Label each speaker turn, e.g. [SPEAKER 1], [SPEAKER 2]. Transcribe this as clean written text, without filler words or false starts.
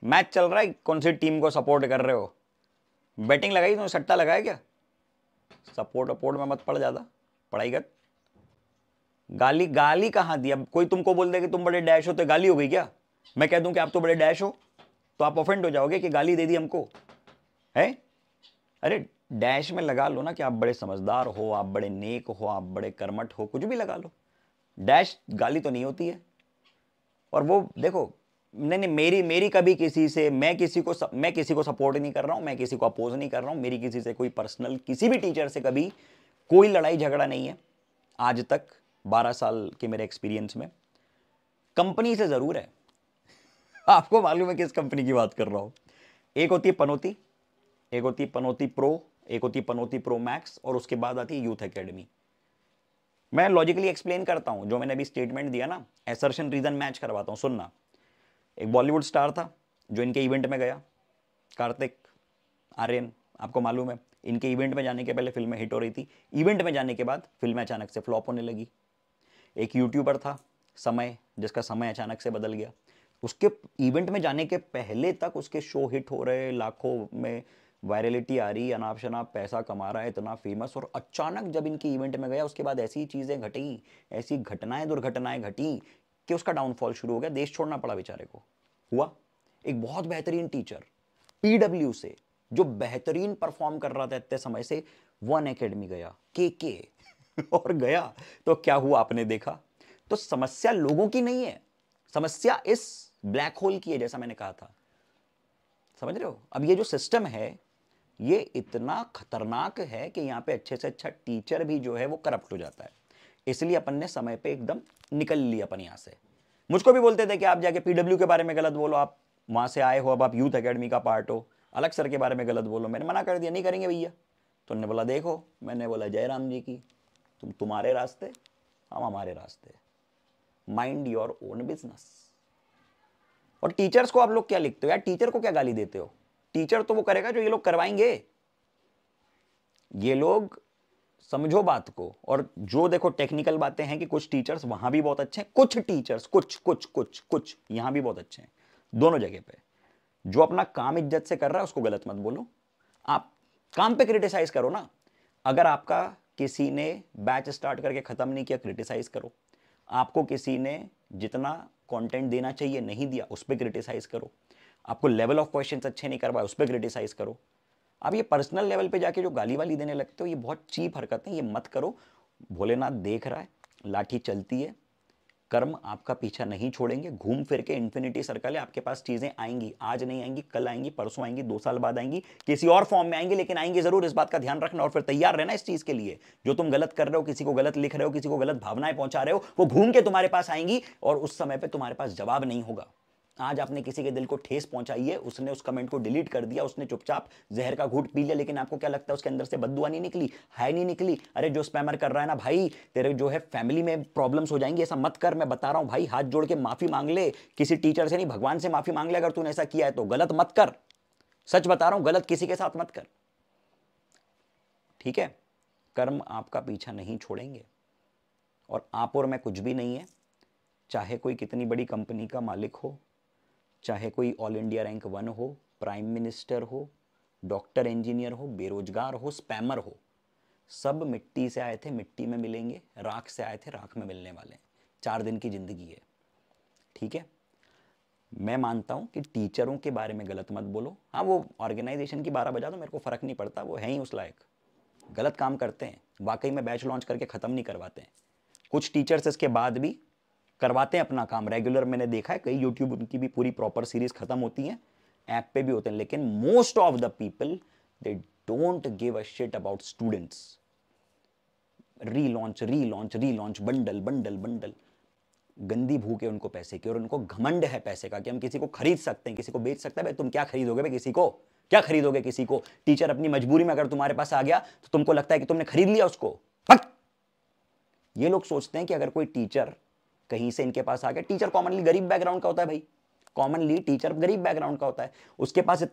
[SPEAKER 1] Match चल रहा है, कौन सी टीम को सपोर्ट कर रहे हो? बैटिंग लगाई तो सट्टा लगाया क्या? सपोर्ट वपोर्ट में मत पड़ ज्यादा, पढ़ाई कर। गाली गाली कहां दी? अब कोई तुमको बोल दे कि तुम बड़े डैश हो तो गाली हो गई क्या? मैं कह दूं कि आप तो बड़े डैश हो तो आप ऑफेंड हो जाओगे कि गाली दे दी हमको, है? अरे डैश में लगा लो ना कि आप बड़े समझदार हो, आप बड़े नेक हो, आप बड़े कर्मठ हो, कुछ भी लगा लो। डैश गाली तो नहीं होती है। और वो देखो, नहीं नहीं, मेरी मेरी कभी किसी से, मैं किसी को सपोर्ट नहीं कर रहा हूं, मैं किसी को अपोज नहीं कर रहा हूं, मेरी किसी से कोई पर्सनल, किसी भी टीचर से कभी कोई लड़ाई झगड़ा नहीं है आज तक, 12 साल के मेरे एक्सपीरियंस में। कंपनी से जरूर है। आपको मालूम है किस कंपनी की बात कर रहा हूं? एक होती है पनौती, एक होती है पनौती प्रो, एक होती है पनौती प्रो मैक्स, और उसके बाद आती है यूथ एकेडमी। मैं लॉजिकली एक्सप्लेन करता हूं, जो मैंने अभी स्टेटमेंट दिया ना, एसर्शन रीजन मैच करवाता हूं, सुनना। एक बॉलीवुड स्टार था जो इनके इवेंट में गया, कार्तिक आर्यन, आपको मालूम है। इनके इवेंट में जाने के पहले फिल्में हिट हो रही थी, इवेंट में जाने के बाद फिल्में अचानक से फ्लॉप होने लगी। एक यूट्यूबर था समय, जिसका समय अचानक से बदल गया। उसके इवेंट में जाने के पहले तक उसके शो हिट हो रहे, लाखों में वायरलिटी आ रही, अनाप शनाप पैसा कमा रहा है, इतना फेमस। और अचानक जब इनकी इवेंट में गया, उसके बाद ऐसी चीज़ें घटी, ऐसी घटनाएं दुर्घटनाएं घटी कि उसका डाउनफॉल शुरू हो गया, देश छोड़ना पड़ा बेचारे को। हुआ एक बहुत बेहतरीन टीचर पीडब्ल्यू से, जो बेहतरीन परफॉर्म कर रहा था इतने समय से, वन एकेडमी गया, के और गया तो क्या हुआ आपने देखा। तो समस्या लोगों की नहीं है, समस्या इस ब्लैक होल की है, जैसा मैंने कहा था। समझ रहे हो? अब ये जो सिस्टम है, ये इतना खतरनाक है कि यहां पे अच्छे से अच्छा टीचर भी जो है वो करप्ट हो जाता है। इसलिए अपन ने समय पे एकदम निकल लिया अपन यहां से। मुझको भी बोलते थे कि आप जाके पीडब्ल्यू के बारे में गलत बोलो, आप वहां से आए हो, अब आप यूथ एकेडमी का पार्ट हो, अलग सर के बारे में गलत बोलो। मैंने मना कर दिया, नहीं करेंगे भैया। तो उन्होंने बोला देखो, मैंने बोला जयराम जी की, तुम तुम्हारे रास्ते, हम हमारे रास्ते, माइंड योर ओन बिजनेस। और टीचर्स को आप लोग क्या लिखते हो यार? टीचर को क्या गाली देते हो? टीचर तो वो करेगा जो ये लोग करवाएंगे। ये लोग समझो बात को। और जो देखो टेक्निकल बातें हैं कि कुछ टीचर्स वहां भी बहुत अच्छे हैं, कुछ टीचर्स कुछ यहां भी बहुत अच्छे हैं, दोनों जगह पे। जो अपना काम इज्जत से कर रहा है उसको गलत मत बोलो, आप काम पे क्रिटिसाइज करो ना। अगर आपका किसी ने बैच स्टार्ट करके खत्म नहीं किया, क्रिटिसाइज करो। आपको किसी ने जितना कंटेंट देना चाहिए नहीं दिया, उस पर क्रिटिसाइज करो। आपको लेवल ऑफ क्वेश्चंस अच्छे नहीं करवाए, उस पर क्रिटिसाइज करो। अब ये पर्सनल लेवल पे जाके जो गाली वाली देने लगते हो, ये बहुत चीप हरकत है, ये मत करो। भोलेनाथ देख रहा है, लाठी चलती है, कर्म आपका पीछा नहीं छोड़ेंगे। घूम फिर के इन्फिनिटी सर्कल है, आपके पास चीजें आएंगी, आज नहीं आएंगी, कल आएंगी, परसों आएंगी, 2 साल बाद आएंगी, किसी और फॉर्म में आएंगी, लेकिन आएंगी जरूर। इस बात का ध्यान रखना और फिर तैयार रहना इस चीज के लिए। जो तुम गलत कर रहे हो, किसी को गलत लिख रहे हो, किसी को गलत भावनाएं पहुंचा रहे हो, वो घूम के तुम्हारे पास आएंगी और उस समय पे तुम्हारे पास जवाब नहीं होगा। आज आपने किसी के दिल को ठेस पहुंचाई है, उसने उस कमेंट को डिलीट कर दिया, उसने चुपचाप जहर का घूंट पी लिया, लेकिन आपको क्या लगता है उसके अंदर से बददुआ नहीं निकली, हाय नहीं निकली? अरे जो स्पैमर कर रहा है ना भाई, तेरे जो है फैमिली में प्रॉब्लम्स हो जाएंगी, ऐसा मत कर। मैं बता रहा हूं भाई, हाथ जोड़ के माफी मांग ले, किसी टीचर से नहीं, भगवान से माफी मांग ले। अगर तूने ऐसा किया है तो गलत मत कर, सच बता रहा हूं, गलत किसी के साथ मत कर, ठीक है? कर्म आपका पीछा नहीं छोड़ेंगे, और आप और मैं कुछ भी नहीं है। चाहे कोई कितनी बड़ी कंपनी का मालिक हो, चाहे कोई ऑल इंडिया रैंक 1 हो, प्राइम मिनिस्टर हो, डॉक्टर इंजीनियर हो, बेरोजगार हो, स्पैमर हो, सब मिट्टी से आए थे, मिट्टी में मिलेंगे, राख से आए थे, राख में मिलने वाले हैं। 4 दिन की जिंदगी है, ठीक है? मैं मानता हूं कि टीचरों के बारे में गलत मत बोलो। हाँ, वो ऑर्गेनाइजेशन की 12 बजा दो, मेरे को फर्क नहीं पड़ता, वो है ही उस लायक। गलत काम करते हैं, वाकई में बैच लॉन्च करके खत्म नहीं करवाते हैं। कुछ टीचर्स इसके बाद भी करवाते हैं अपना काम रेगुलर, मैंने देखा है। कई यूट्यूब उनकी भी पूरी प्रॉपर सीरीज खत्म होती हैं, ऐप पे भी होते हैं, लेकिन most of the people they don't give a shit about students. Relaunch relaunch relaunch, bundle bundle bundle, गंदी भूख है उनको पैसे की, और उनको घमंड है पैसे का कि हम किसी को खरीद सकते हैं, किसी को बेच सकते हैं। भाई तुम क्या खरीदोगे भाई? किसी को क्या खरीदोगे? किसी को? टीचर अपनी मजबूरी में अगर तुम्हारे पास आ गया तो तुमको लगता है कि तुमने खरीद लिया उसको? ये लोग सोचते हैं कि अगर कोई टीचर कहीं से इनके पास आ गया, टीचर कॉमनली गरीब बैकग्राउंड का होता है भाई, कॉमनली टीचर गरीब बैकग्राउंड का होता है, उसके पास